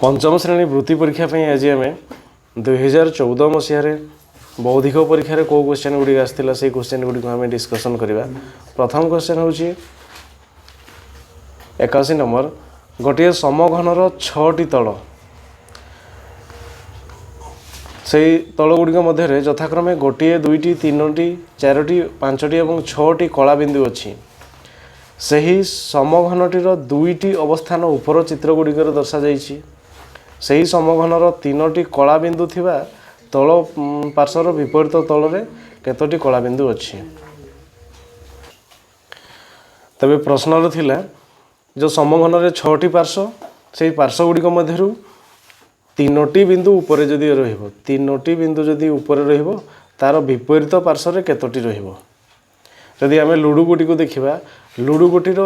पंचम श्रेणी वृत्ति परीक्षा आज आम 2014 मसीह बौद्धिक परीक्षा कौ क्वेश्चन गुड़ी आसाला से क्वेश्चन गुड़ी आम डिस्कसन करवा। प्रथम क्वेश्चन हूँ 81 नंबर गोटे समघनर 6टी तल से तल गुड़िक मध्य यथाक्रमे गोटे दुईटी तीनोटी चारोटी पांचटी और 6टी कला बिंदु अच्छी से ही समघनटीर दुईटी अवस्थान उपर चित्र गुड़िकर दर्शा जाइछि। से ही समघनर तीनोटी कला बिंदु थिबा तल पार्श्वर विपरीत तल में केतोटी कला बिंदु अच्छी। तबे प्रश्न थिला जो समघनर 6टी पार्श्व से पार्श्व गुड़िक मध्यरु तीनोटी बिंदु ऊपर जदि रहिबो तीनोटी बिंदु जदि ऊपर रहिबो तार विपरीत पार्श्व रे केतोटी रहिबो। जदि आमे लुडु गुटी को देखिबा लुडु गुटीर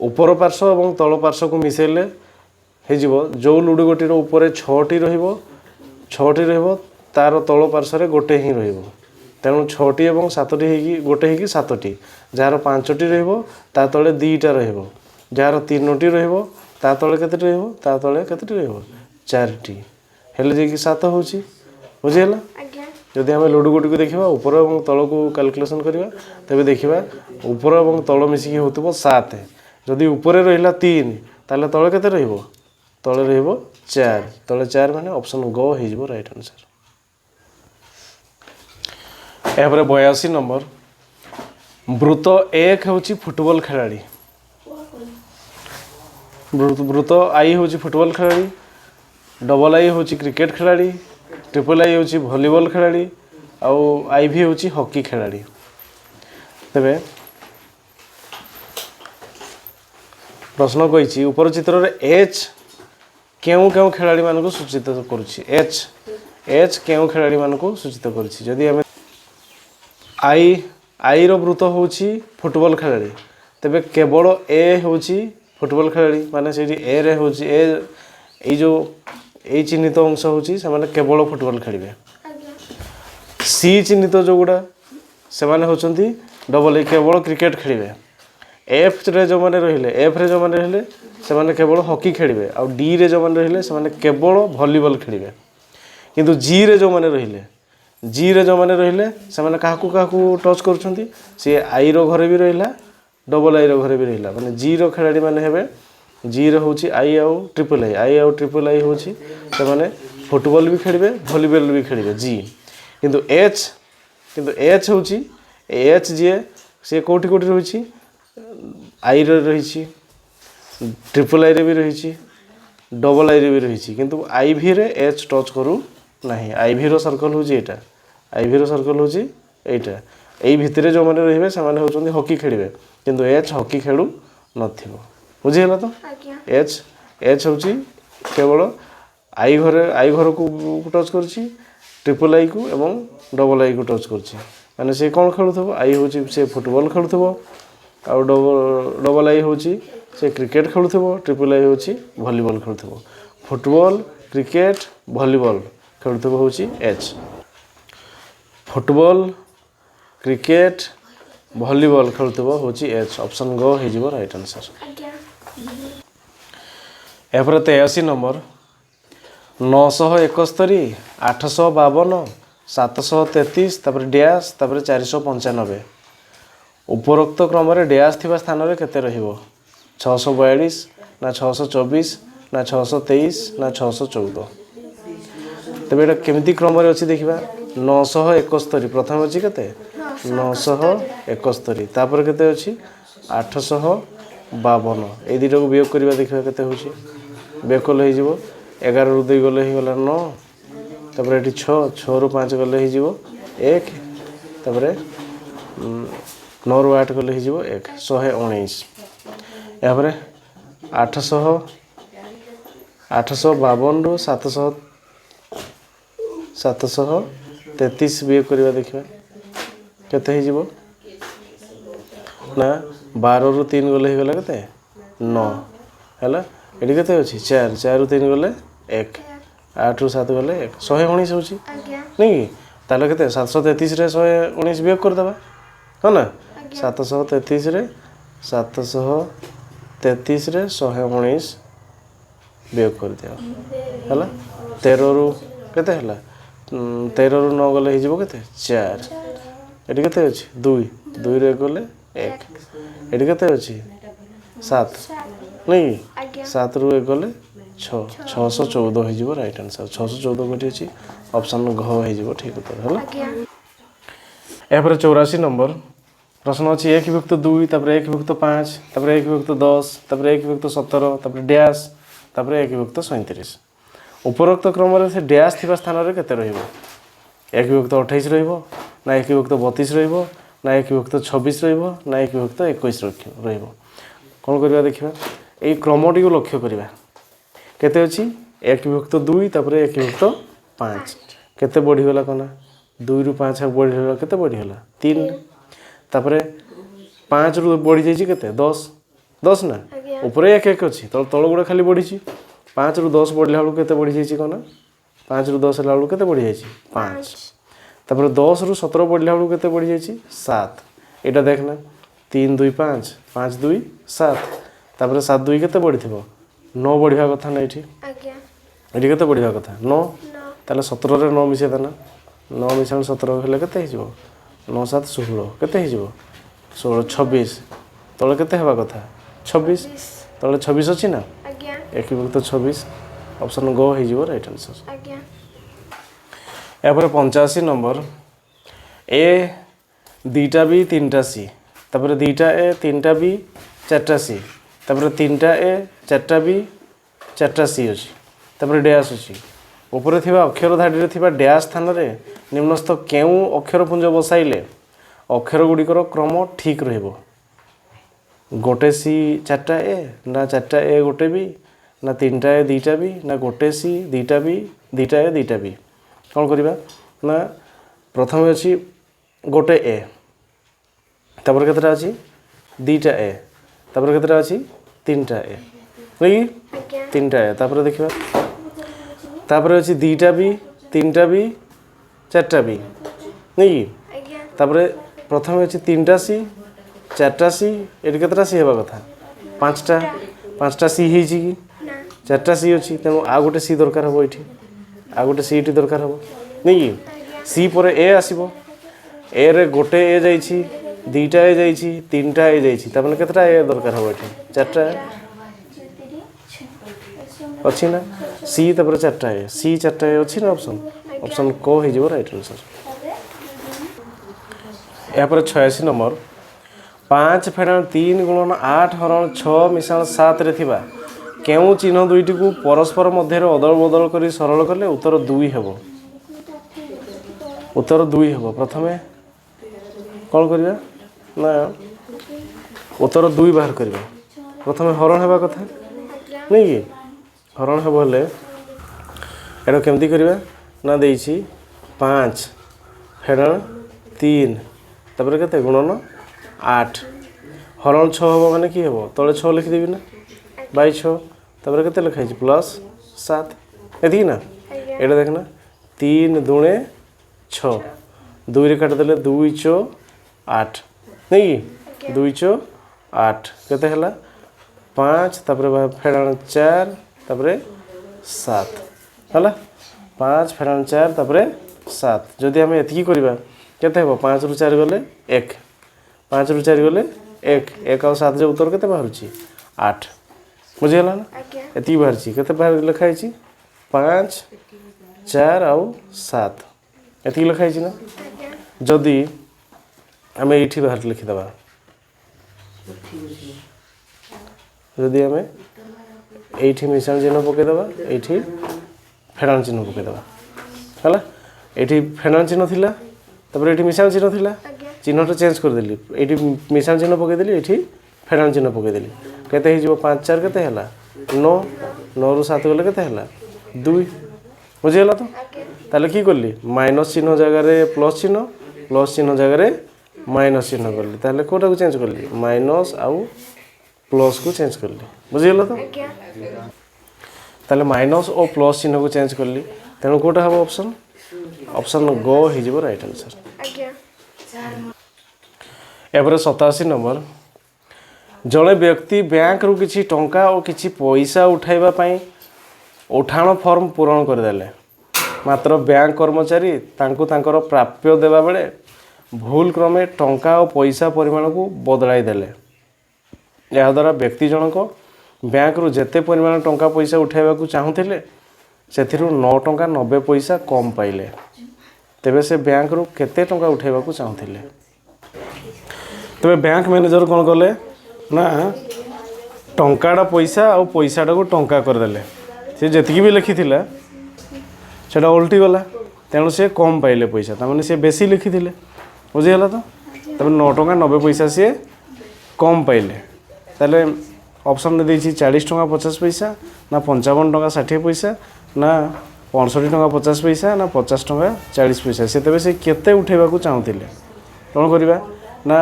ऊपर पार्श्व और तल पार्श्व को मिसेले हे जीवो जो लुडु गुटीर ऊपर 6टी रहिबो तार तल पार्श्व रे गोटे ही रहिबो। तेणु 6टी और 7टी हेकी गोटे हेकी 7टी जार 5टी रहिबो ता तले 2टा रहिबो जार 3टी रहिबो ता तले केतेटी रहिबो ता तले केतेटी रहिबो 4टी हेले जे कि 7 होची बुझियला। जदि आम लुडु गुटी को देखा ऊपर और तल को कैलकुलेसन करवा तेज देखा ऊपर और तल मिसिकी हो 7 जदि ऊपर रहा 3 ताले तले केते रहिबो तले रहिबो 4 तले 4 माने ऑप्शन ग हो राइट आंसर। यापर 82 नंबर वृत्त 1 हूँ फुटबॉल खिलाड़ी वृत्त आई हूँ फुटबॉल खिलाड़ी डबल आई हूँ क्रिकेट खिलाड़ी ट्रिपल आई हूँ वॉलीबॉल खिलाड़ी आउ आई भी हूँ हॉकी खिलाड़ी। तेबे प्रश्न कही ऊपर चित्र रे एच क्यों क्यों खिलाड़ी मान सूचित करुच्ची एच क्यों खिलाड़ी मान सूचित करुच्ची। जदि आम आई रो वृत्त हूँ फुटबॉल खिलाड़ी तेबे केवल ए हूँ फुटबॉल खिलाड़ी माने से ए रे हूँ ए जो ए चिन्हित अंश हूँ से केवल फुटबॉल खेलें। सी चिन्हित जो गुड़ा से होती डबल ए केवल क्रिकेट खेलें। एफ रे जो मैंने रहिले एफ रे जो मैंने रहिले से केवल हॉकी खेलें आउ डी रे जो मैंने रहिले से केवल वॉलीबॉल खेलें। किंतु जी रे जो मैंने रहिले से क्या टच कर सी आई रो घरे भी रहा डबल आई रो घरे भी रहा माने जी रो खिलाड़ी मैंने हेबे जी रो हूँ आई आउ ट्रिपल आई आउ ट्रिपल आई हूँ से फुटबॉल भी खेलें वॉलीबॉल भी खेलें जी। किंतु एच हूँ एच जी सी कौटी कौटी रही आई रही ट्रिपल आई रे भी रही डबल आई रे भी रही किंतु आई भी रे एच टच करू नहीं आई भी रो सर्कल हूँ यहाँ आई भी रो सर्कल हूँ यहाँ यही भितर जो मैंने रे से होती हॉकी खेलें किंतु एच हॉकी खेलु नथिबो बुझीगला तो एच हूँ केवल आई घर को टच करुच्ची ट्रिपल आई को एवं डबल आई को टच करुच्ची माने से कौन खेलुथबो आई हूँ से फुटबॉल खेलुथबो आ डबल आई हूँ से क्रिकेट खेलुथबो ट्रिपल आई हूँ वॉलीबॉल खेलुथबो फुटबॉल क्रिकेट वॉलीबॉल खेलुथबो हूँ एच फुटबॉल क्रिकेट वॉलीबॉल खेलुथबो हूँ एच ऑप्शन ग हो राइट आंसर। यापर 83 नंबर 971 852 733 तापर डैश तापर 495 उपरोक्त क्रम रे डैश थिबा स्थान रे केते रहिबो 642 ना 624 ना 623 ना 614। तबे एटा केमिति क्रम रे अछि देखिबा 971 प्रथम अछि केते 971 तापर केते अछि 852 ए दुटा को वियोग करबा देखिबा केते होछि वियोग कले हो 11 रु 2 गले ही गला 9 तापर एठी 6 रु 5 गले ही 1 तापर 9 रु 8 गले ही 1 119 या पर 852 रु 733 वियोग करबा देखिबा केते ही ना 12 रु 3 गले ही गला केते 9 हैला एटी केते अछि 4 4 रु 3 गले 1 8 रु 7 गले 1 119 होछि नहीं ताले केते 733 रे 119 वियोग कर दबा हो ना 733 रे 119 वियोग कर दिया है 13 रु केते है 13 रु 9 गले के 4 ये के 2 2 रे गले 1 ये के 7 नहीं 7 रु 1 गले 6 614 हो राइट आंसर 614 गोटे अच्छी ऑप्शन घ हो ठीक उत्तर है यापर 84 नंबर प्रश्न अच्छी 1 विभक्त 2 1 विभक्त 5 1 विभक्त 10 1 विभक्त 17 डैश 1 विभक्त 37 उपरोक्त क्रम से डैश थी स्थान में केते रहिबो 1 विभक्त 28 रहिबो ना 1 विभक्त 32 रहिबो ना 1 विभक्त 26 रहिबो ना 1 विभक्त 21 रहिबो कौन करबा देखिबा एई क्रमटी को लक्ष्य करबा केते अछि 1 विभक्त 2 1 विभक्त 5 केते बढ़ी गला कोना 2 रु 5 बढ़ी गला केते बढ़ी गला 3 तापरे 5 रु बढ़ी जाई केते 10 10 ना ऊपर 1 1 अछि तळ तळ गुडा खाली बढ़ी छि 5 रु 10 बढ़ला बेलू केते बढ़ी जाई छि कोना 5 रु 10 हला बेलू केते बढ़ी जाई छि 5 तापरे 10 रु 17 बढ़ला बेलू केते बढ़ी जाई छि 7 एटा देखना 3 2 5 5 2 7 तापरे 7 2 केते बढ़ी थिबो 9 बढ़िया कथा नै एठी एठी केते बढ़िया कथा 9 ताले 17 रे 9 मिसे देना 9 मिसाल 17 हेले केते हिजो 9 7 16 केते हिजो 16 26 तळे केते हेबा कथा 26 तळे 26 अछि ना एक विभक्त 26 ऑप्शन गो हिजो राइट आंसर या पर 85 नंबर ए दीटा बी तीनटा सी तापर दीटा ए तीनटा बी चारटा सी तापर तीनटा ए चारटा बी चारटा सी अछि तापर डैश अछि ऊपर थिबा अक्षर धाडी रे थिबा डैश स्थान रे निम्नस्थ केउ अक्षर पुंज बसाइले अक्षर गुडिकर क्रम ठीक रहइबो गोटे सी चारटा ए ना चारटा ए गोटे बी ना तीनटा ए दीटा बी ना गोटे सी दीटा बी दीटा ए दीटा बी कौन करबा ना प्रथम अछि गोटे ए तापर केतरा अछि दीटा ए तापर केतरा अछि तीनटा ए नहीं तीनटा ए तापर देखिबा तापर अछि दीटा बी तीनटा बी चारटा बी नहीं तापर प्रथम अछि तीनटा सी चारटा सी एटी केतरा सी हेबा कथा पांचटा सी हे जी कि चारटा सी अछि तेनु आ गोटे सी दरकार हबो एठी आ गोटे सी एटी दरकार हबो नहीं सी पर ए आसीबो ए रे गोटे ए जाई छी दीटा ए जाई छी तीनटा ए जाई छी त माने केतरा ए दरकार हबो एठी चारटा अछि ना सी तापर चारटा ए सी चारटा ए अछि ना ऑप्शन को हे जबो राइट आंसर या पर 86 नंबर 5 फेड़ाण 3 गुणन 8 हरण 6 मिसाण 7 रे थिबा केउ चिन्ह दुईटी को परस्पर मध्य अदल बदल करी सरल कले उत्तर 2 हेबो उत्तर 2 हेबो प्रथमे कौन करबा ना उत्तर 2 बाहर करबा प्रथमे हरण हेबा कथा नहीं कि हरण हेबो हले एडो केमती करबा ना देइछि 5 फेड़ाण 3 तापर केते गुणन 8 हरण 6 हेबो माने की हेबो तळे 6 लिखि देबी ना बाई 6 तापर केते लिखाइ छि प्लस 7 एदी ना एडा देखना 3 दुणे 6 2 रे काट देले 2 चो 8 नहीं 2 चो 8 केते हला 5 तापर फेड़ाण 4 तापर 7 हला 5 फेड़ाण 4 तापर 7 जदि हम एतकी करबा केते हेबो 5 रु 4 गले 1 5 रु 4 गले 1 1 और 7 जे उत्तर केते बाहरची 8 बुझे हला ना एतकी बाहरची केते बाहर लिखाइ छि 5 4 और 7 एतकी लिखाइ छि ना जदि हमें एठी बाहर लिखि दबा जदि हमें एठी मिश्रण चिन्ह पके दबा एठी फेड़ाण चिन्ह पके दबा हला एठी फेड़ाण चिन्ह थिला तापर एठी मिश्रण चिन्ह थिला चिन्हटा चेंज कर देली एठी मिश्रण चिन्ह पके देली एठी फेड़ाण चिन्ह पके देली केते हि जो 5 4 केते हला 9 9 रु 7 गले केते हला 2 बुझे हला तो ताले की करली माइनस चिन्ह जगह रे प्लस चिन्ह जगह रे माइनस चिन्ह करली ताले कोटा को चेंज करली माइनस आउ प्लस को चेंज करली बुझे हला तो ताले माइनस और प्लस चिन्ह को चेंज करली तेनु कोटा हबो ऑप्शन गो हि जबो राइट आंसर एबारे 87 नंबर जड़े व्यक्ति बैंक रु किछि टंका और किछि पैसा उठाइबा पई उठाण फॉर्म पूरण करदेले मात्र बैंक कर्मचारी तांकु तांकर प्राप्य देवा बेले भूल क्रमे टंका और पैसा परिमाण को बदलाई देले। यह द्वारा व्यक्ति जनक बैंक रु जेते परिमाण टंका पैसा उठाइबा को चाहुथिले सेथिरु 9 टंका 90 पैसा कम पाइले। तेबे से बैंक रु केते टंका उठाइबा को चाहुथिले। तेबे बैंक मैनेजर कोन करले ना टंकाटा पैसा और पैसाटा को टंका करदेले। से जेतिकी भी लिखिथिला सेटा उल्टी गला तेणु से कम पाइले पैसा तामाने से बेसी लिखिथिले बुझीगला। तो तब 9 टंका 90 पैसा सी कम पाइले ताले ऑप्शन ने देछि 40 टंका 50 पैसा ना 55 टंका 60 पैसा ना 65 टंका 50 पैसा ना 50 टंका 40 पैसा से तेबे से केते उठेबा को चाहुथिले। कोन करबा ना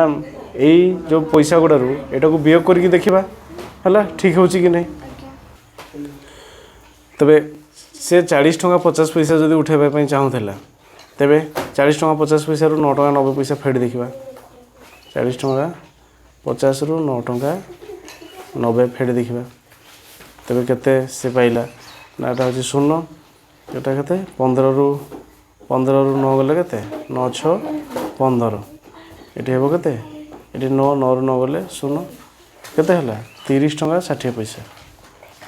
एई जो पैसा गुडारू एटा को वियोग करके देखिबा हला ठीक होछि कि नहीं। तबे से 40 टंका 50 पैसा जदि उठेबा पई चाहुथिला तेबे 40 टंका 50 पैसा रु 9 टंका 90 पैसा फेड देखिबा। 40 टंका 50 रु 9 टंका 90 फेड देखिबा तेबे केते से पाइला ना एटा होछि 0 एटा केते 15 रु 9 गले केते 9 6 15 एटी हेबो केते एटी 9 9 रु 9 गले 0 केते हला 30 टंका 60 पैसा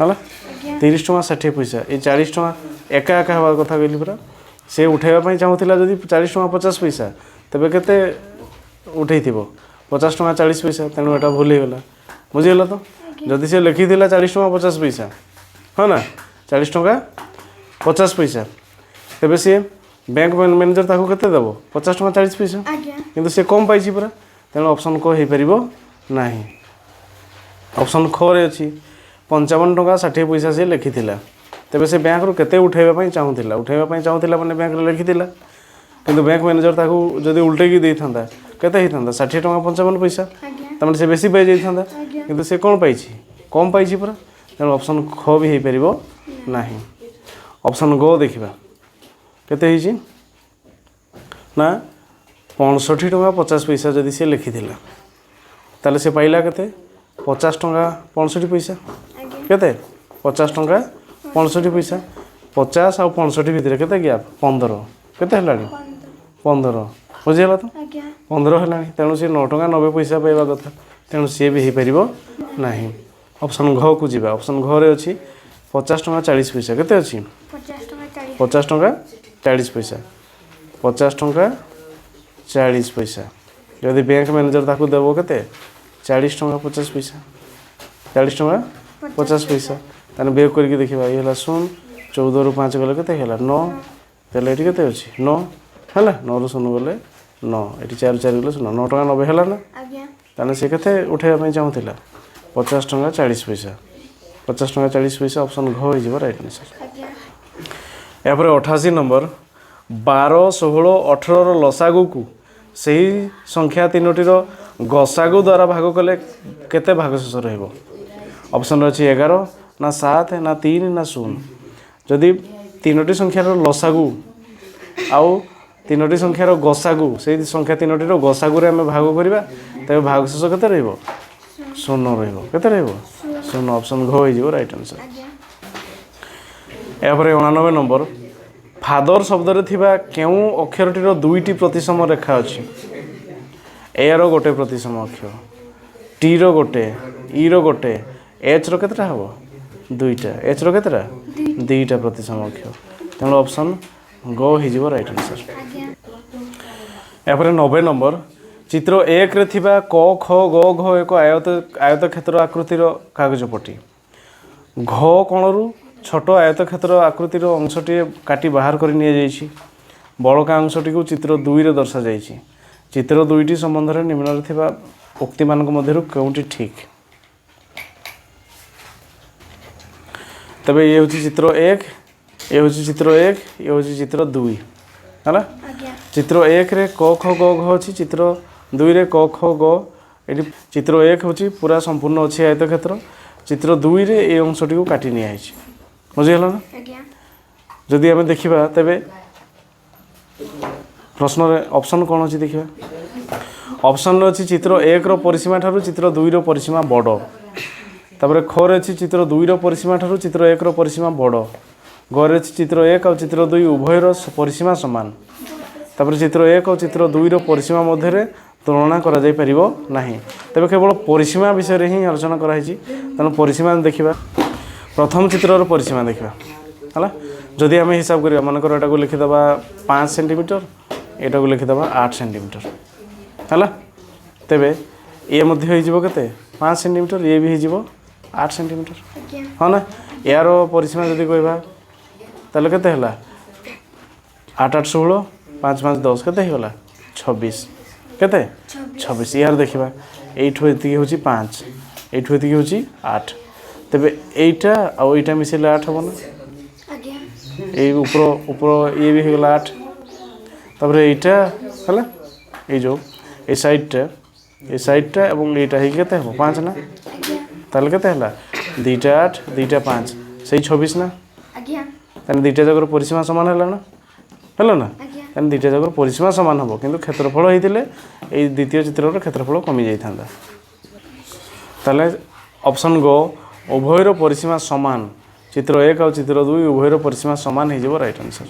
हला 30 टंका 60 पैसा ए 40 टंका एका एका हवा कथा कहली परा से उठाइबा पई चाहुथिला जदि 40 टंका 50 पैसा तबे केते उठैथिबो 50 टंका 40 पैसा तेणु एटा भूल गला बुझीगला। तो जदि से लिखिथिला 40 टंका 50 पैसा हाँ ना 40 टंका 50 पैसा तेबे से बैंक मैनेजर ताको केते देबो 50 टंका 40 पैसा किंतु से कम पाइछि परा तेणु ऑप्शन को हे परिबो नाही। ऑप्शन ख रे अछि 55 टंका 60 पैसा से लिखिथिला तेबे से बैंक रु केते उठाइबा पई चाहुथिला माने बैंक रे लिखिथिला किंतु बैंक मैनेजर ताको जदि उल्टे की देइथांदा केते हिथांदा 60 टंका 55 पैसा तमने से बेसी पाइ जाइथांदा किंतु से कोन पाइछि कम पाइछि परा तेणु ऑप्शन ख भी हे परिबो नाही। ऑप्शन ग देखिबा केते हिछि ना 65 टंका 50 पैसा जदि से लिखिथिला ताले से पाइला केते 50 टंका 65 पैसा केते 50 टंका 65 पैसा 50 और 65 भितर केते गैप 15 केते हलानी 15 बुझीगला। तो 15 हलानी तेणु से 9 टंका 90 पैसा पाइबा कथा तेणु सी भी हे परिबो नाही। ऑप्शन घ को जीवा ऑप्शन घ रे अछि 50 टंका 40 पैसा केते अछि 50 टंका 40 पैसा 50 टंका 40 पैसा यदि बैंक मैनेजर ताको देबो केते 40 टंका 50 पैसा 40 टंका 50 पैसा ताने बेक करके देखिबा ये हला 0 14 रु 5 गले केते हला 9 तेले एठी केते अछि 9 हला 9 रु 0 गले 9 एठी 4 4 गले 9 टंका 90 हला ना ताने से केते उठेबा पई चाहुथिला 50 टंका 40 पैसा 50 टंका 40 पैसा ऑप्शन घ होई जिवो राइट आंसर। या पर 88 नंबर 12 16 18 रो लसागु को सही संख्या तीनोटी रो गसागु द्वारा भाग कले केते भाग शेष रहइबो। ऑप्शन अछि 11 ना 7 ना 3 ना 0 जदि तीनोटी संख्या रो लसागु आउ तीनोटी संख्या रो गसागु सही संख्या तीनोटी रो गसागु रे हम भाग करिबा तबे भाग शेष केते रहइबो 0 रहइबो केते रहइबो 0 ऑप्शन घ होई जिवो राइट आंसर। या पर 89 नंबर फादर शब्द रे थिबा केउ अक्षरटी रो दुईटी प्रतिसम रेखा अछि ए रो गोटे प्रतिसम अक्षर टी रो गोटे ई रो गोटे एच रो केतरा हबो दुईटा एच रो केतरा दुईटा प्रतिसम अक्षर तेणु ऑप्शन गो ही जिवो राइट आंसर। या पर 90 नंबर चित्र 1 रे थिबा क ख ग घ एक आयत क्षेत्र आकृतिर कागज पट्टी घ कोणरू छोट आयत क्षेत्र आकृतिर अंशटी काटी बाहर कर नि जाइछि बड़का अंशटी को चित्र 2 रे दर्शा जाइछि चित्र 2टी संबंध रे निम्न रे थिबा उक्ति मानक मध्यरु केउटी ठीक तबे ये होछि चित्र 1 ये होछि चित्र 1 ये होछि चित्र 2 हला चित्र 1 रे क ख ग घ अछि चित्र 2 रे क ख ग एटी चित्र 1 होछि पूरा संपूर्ण अछि आयत क्षेत्र चित्र 2 रे ए अंशटी को काटी नि आइछि बुझिगला ना जदि हमें देखिबा तबे प्रश्न रे ऑप्शन कोन अछि देखिबा ऑप्शन रे अछि चित्र 1 रो परिसीमा ठारू चित्र 2 रो परिसीमा बड़ तापर खरे अच्छी चित्र 2 परिसीमा ठारू चित्र 1 परिसीमा बड़ गरे अच्छी चित्र 1 और चित्र 2 उभयर परिसीमा समान तापर चित्र 1 और चित्र 2 परिसीमा मध्य तुलना करा जाई परिबो नाही तबे केवल परिसीमा विषय ही आलोचना कराई तेणु परिसीमा देखा प्रथम चित्रर परिसीमा देखा है जदि आम हिसाब करिया मनकर एटा को लिखिदबा 5 सेंटीमीटर एटा को लिखिदबा 8 सेंटीमीटर है तेबे ये मध्य हो जिवो केते 5 सेंटीमीटर ये भी हो जिवो 8 सेंटीमीटर हाँ ना यार परिसीमा जदि कहबा ताले केते हला 8 8 16 5 5 10 केते हिगला 26 केते 26 यार देखिबा एठो एति होची 5 एठो एति होची 8 तेबे एटा आ एटा मिसेले 8 हो ना ए ऊपर ऊपर ये भी होगला 8 तापर एटा हला ए जो ए साइडटा एवं एटा हे केते हो 5 ना ताले केते हला 2 8 2 5 सही 26 ना तने दुईटा जगर परिसीमा समान है ना हेलो ना तने दुईटा जगर परिसीमा समान हम किंतु क्षेत्रफल होते ये द्वितीय चित्र क्षेत्रफल कमी जाता ताले ऑप्शन गो उभयर परिसीमा समान चित्र 1 और चित्र 2 उभयर परिसीमा समान हो राइट आंसर।